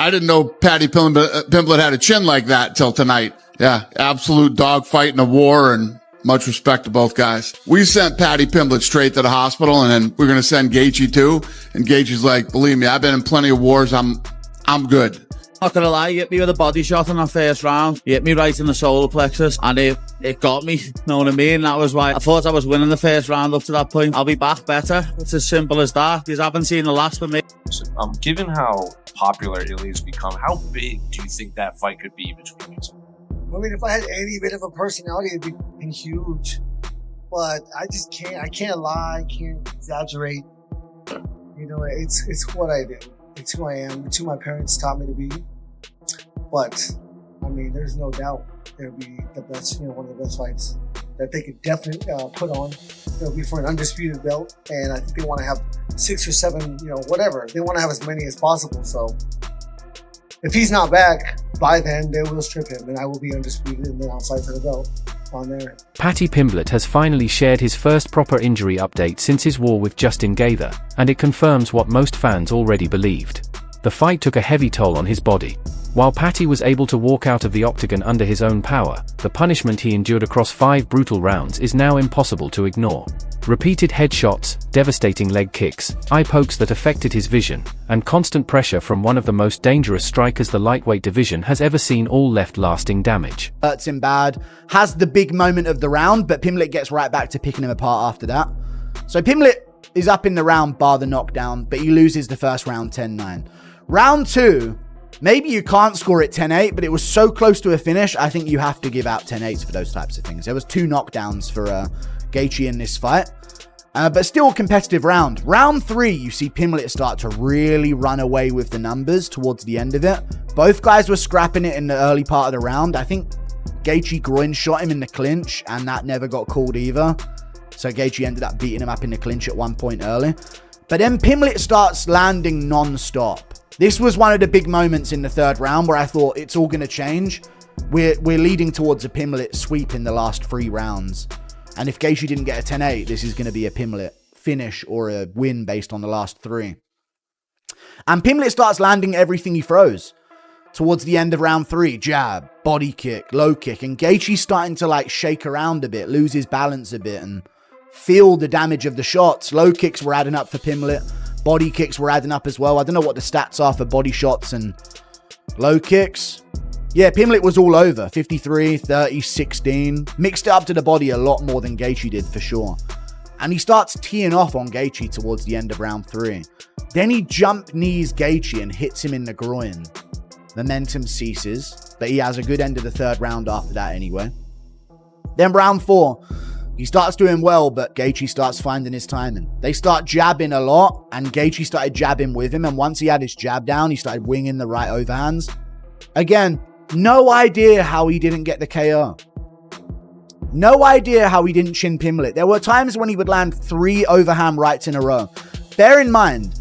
I didn't know Paddy Pimblett had a chin like that till tonight. Yeah, absolute dogfight in a war, and much respect to both guys. We sent Paddy Pimblett straight to the hospital, and then we're going to send Gaethje too. And Gaethje's like, believe me, I've been in plenty of wars. I'm good. Not gonna lie, you hit me with a body shot in that first round. You hit me right in the solar plexus, and it got me. Know what I mean? That was why I thought I was winning the first round up to that point. I'll be back better. It's as simple as that. You haven't seen the last of me. So, given how popular Ilya's become, how big do you think that fight could be between you two? I mean, if I had any bit of a personality, it'd be huge. But I just can't. I can't lie. I can't exaggerate. You know, it's what I do. It's who I am. It's who my parents taught me to be. But I mean, there's no doubt it'll be the best. You know, one of the best fights that they could definitely put on. It'll be for an undisputed belt, and I think they want to have 6 or 7. You know, whatever. They want to have as many as possible. So if he's not back by then, they will strip him, and I will be undisputed, and then I'll fight for the belt on there. Paddy Pimblett has finally shared his first proper injury update since his war with Justin Gaethje, and it confirms what most fans already believed. The fight took a heavy toll on his body. While Paddy was able to walk out of the octagon under his own power, the punishment he endured across 5 brutal rounds is now impossible to ignore. Repeated headshots, devastating leg kicks, eye pokes that affected his vision, and constant pressure from one of the most dangerous strikers the lightweight division has ever seen all left lasting damage. Hurts him bad, has the big moment of the round, but Pimblett gets right back to picking him apart after that. So Pimblett is up in the round bar the knockdown, but he loses the first round 10-9. Round 2, maybe you can't score it 10-8, but it was so close to a finish, I think you have to give out 10-8s for those types of things. There was 2 knockdowns for Gaethje in this fight, but still a competitive round. Round 3, you see Pimblett start to really run away with the numbers towards the end of it. Both guys were scrapping it in the early part of the round. I think Gaethje groin shot him in the clinch, and that never got called either. So Gaethje ended up beating him up in the clinch at one point early. But then Pimblett starts landing non-stop. This was one of the big moments in the 3rd round where I thought it's all going to change. We're leading towards a Pimblett sweep in the last 3 rounds. And if Gaethje didn't get a 10-8, this is going to be a Pimblett finish or a win based on the last 3. And Pimblett starts landing everything he throws. Towards the end of round 3, jab, body kick, low kick. And Gaethje's starting to like shake around a bit, lose his balance a bit, and feel the damage of the shots. Low kicks were adding up for Pimblett. Body kicks were adding up as well. I don't know what the stats are for body shots and low kicks. Yeah, Pimblett was all over. 53, 30, 16. Mixed it up to the body a lot more than Gaethje did for sure. And he starts teeing off on Gaethje towards the end of round 3. Then he jump knees Gaethje and hits him in the groin. Momentum ceases, but he has a good end of the 3rd round after that anyway. Then round 4. He starts doing well, but Gaethje starts finding his timing. They start jabbing a lot, and Gaethje started jabbing with him, and once he had his jab down, he started winging the right overhands. Again, no idea how he didn't get the KO. No idea how he didn't chin Pimblett. There were times when he would land 3 overhand rights in a row. Bear in mind,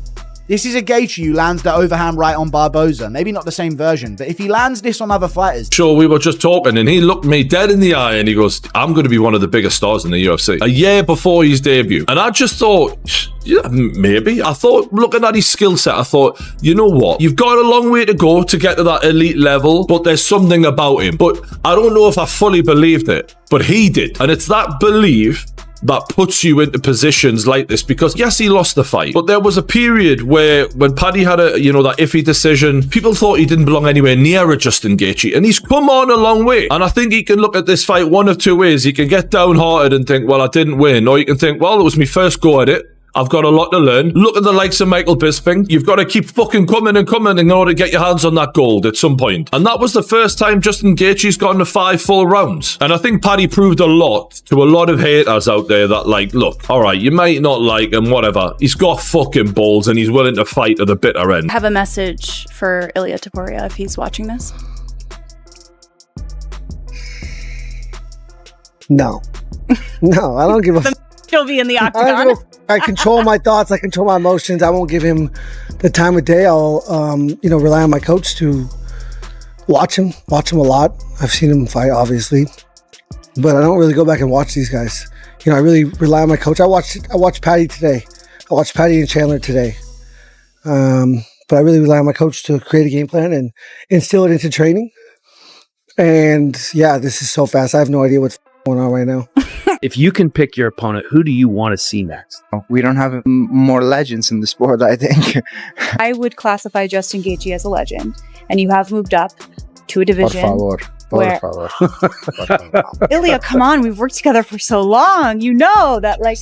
this is a Gaethje who lands the overhand right on Barboza. Maybe not the same version, but if he lands this on other fighters... Sure, we were just talking and he looked me dead in the eye and he goes, I'm going to be one of the biggest stars in the UFC. A year before his debut. And I just thought, yeah, maybe. I thought, looking at his skill set, I thought, you know what? You've got a long way to go to get to that elite level, but there's something about him. But I don't know if I fully believed it, but he did. And it's that belief that puts you into positions like this, because yes, he lost the fight, but there was a period where when Paddy had that iffy decision, people thought he didn't belong anywhere near a Justin Gaethje, and he's come on a long way. And I think he can look at this fight one of 2 ways. He can get downhearted and think, well, I didn't win, or you can think, well, it was my first go at it. I've got a lot to learn. Look at the likes of Michael Bisping. You've got to keep fucking coming and coming in order to get your hands on that gold at some point. And that was the first time Justin Gaethje's gotten to 5 full rounds. And I think Paddy proved a lot to a lot of haters out there that, like, look, all right, you might not like him, whatever. He's got fucking balls and he's willing to fight to the bitter end. I have a message for Ilia Topuria if he's watching this. No. No, I don't give a... He'll be in the octagon. I control my thoughts. I control my emotions. I won't give him the time of day. I'll, rely on my coach to watch him a lot. I've seen him fight, obviously, but I don't really go back and watch these guys. I really rely on my coach. I watched Paddy today. I watched Paddy and Chandler today. but I really rely on my coach to create a game plan and instill it into training. And yeah, this is so fast. I have no idea what's going on right now. If you can pick your opponent, who do you want to see next? We don't have more legends in the sport, I think. I would classify Justin Gaethje as a legend, and you have moved up to a division. Por favor. Ilya, come on, we've worked together for so long. You know that, like,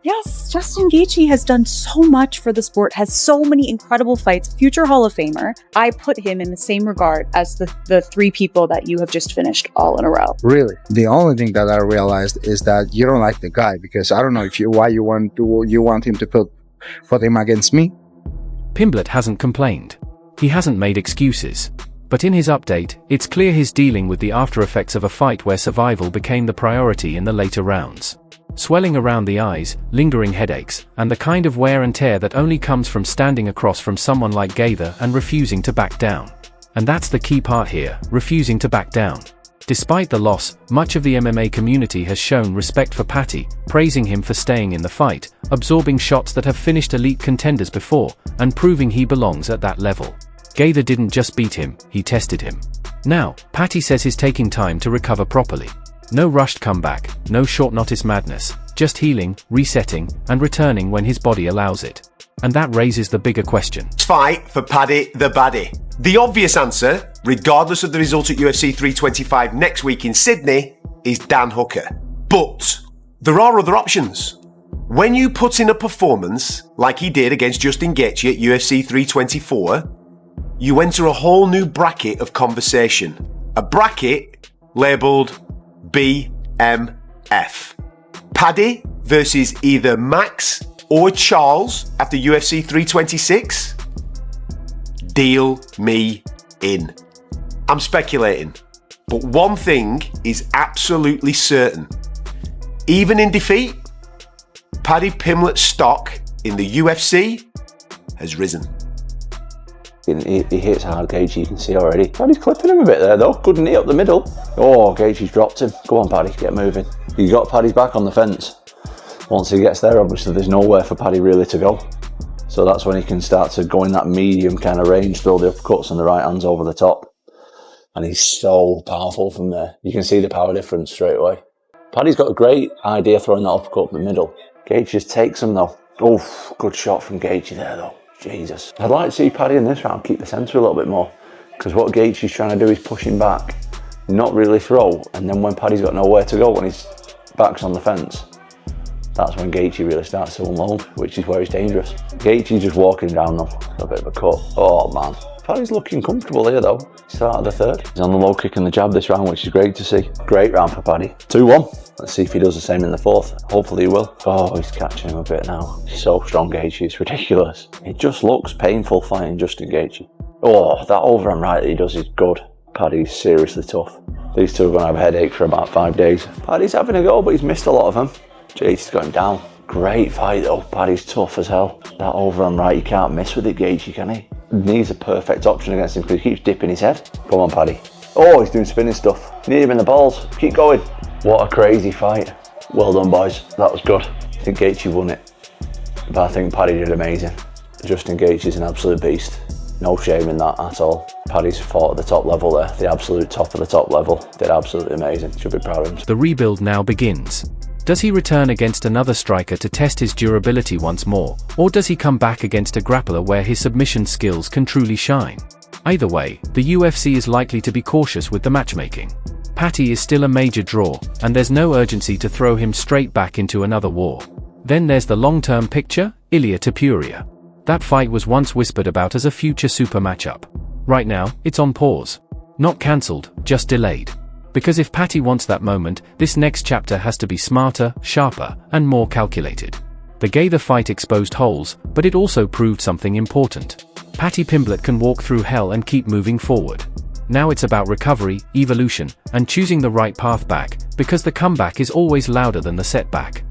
yes, Justin Gaethje has done so much for the sport, has so many incredible fights, future Hall of Famer. I put him in the same regard as the three people that you have just finished all in a row. Really? The only thing that I realized is that you don't like the guy, because I don't know why you want him to put him against me. Pimblett hasn't complained. He hasn't made excuses. But in his update, it's clear he's dealing with the after effects of a fight where survival became the priority in the later rounds. Swelling around the eyes, lingering headaches, and the kind of wear and tear that only comes from standing across from someone like Gaethje and refusing to back down. And that's the key part here, refusing to back down. Despite the loss, much of the MMA community has shown respect for Paddy, praising him for staying in the fight, absorbing shots that have finished elite contenders before, and proving he belongs at that level. Gaethje didn't just beat him, he tested him. Now, Paddy says he's taking time to recover properly. No rushed comeback, no short notice madness, just healing, resetting, and returning when his body allows it. And that raises the bigger question. Fight for Paddy the Baddy. The obvious answer, regardless of the result at UFC 325 next week in Sydney, is Dan Hooker. But there are other options. When you put in a performance like he did against Justin Gaethje at UFC 324, you enter a whole new bracket of conversation. A bracket labelled BMF. Paddy versus either Max or Charles after UFC 326? Deal me in. I'm speculating, but one thing is absolutely certain. Even in defeat, Paddy Pimblett's stock in the UFC has risen. He hits hard, Gaethje, you can see already. Paddy's clipping him a bit there though. Good knee up the middle. Oh, Gaethje's dropped him. Go on, Paddy, get moving. You got Paddy's back on the fence. Once he gets there, obviously there's nowhere for Paddy really to go. So that's when he can start to go in that medium kind of range, throw the uppercuts and the right hands over the top. And he's so powerful from there. You can see the power difference straight away. Paddy's got a great idea throwing that uppercut up the middle. Gaethje just takes him though. Oh, good shot from Gaethje there though. Jesus. I'd like to see Paddy in this round keep the centre a little bit more, because what Gaethje's trying to do is push him back, not really throw, and then when Paddy's got nowhere to go, when his back's on the fence, that's when Gaethje really starts to unload, which is where he's dangerous. Gaethje's just walking down though, a bit of a cut. Oh man. Paddy's looking comfortable here though. Start of the third. He's on the low kick and the jab this round, which is great to see. Great round for Paddy. 2-1. Let's see if he does the same in the fourth. Hopefully he will. Oh, he's catching him a bit now. He's so strong, Gaethje. It's ridiculous. It just looks painful fighting Justin Gaethje. Oh, that overhand right that he does is good. Paddy's seriously tough. These two are going to have a headache for about 5 days. Paddy's having a go, but he's missed a lot of them. Gaethje's got him down. Great fight though. Paddy's tough as hell. That overhand right, you can't miss with it, Gaethje, can he? Knee's a perfect option against him because he keeps dipping his head. Come on, Paddy. Oh, he's doing spinning stuff. Need him in the balls. Keep going. What a crazy fight. Well done, boys. That was good. I think Gaethje won it, but I think Paddy did amazing. Justin Gaethje's an absolute beast. No shame in that at all. Paddy's fought at the top level there. The absolute top of the top level. Did absolutely amazing. Should be proud of him. The rebuild now begins. Does he return against another striker to test his durability once more, or does he come back against a grappler where his submission skills can truly shine? Either way, the UFC is likely to be cautious with the matchmaking. Paddy is still a major draw, and there's no urgency to throw him straight back into another war. Then there's the long-term picture, Ilya Topuria. That fight was once whispered about as a future super matchup. Right now, it's on pause. Not cancelled, just delayed. Because if Paddy wants that moment, this next chapter has to be smarter, sharper, and more calculated. The Gaethje fight exposed holes, but it also proved something important. Paddy Pimblett can walk through hell and keep moving forward. Now it's about recovery, evolution, and choosing the right path back, because the comeback is always louder than the setback.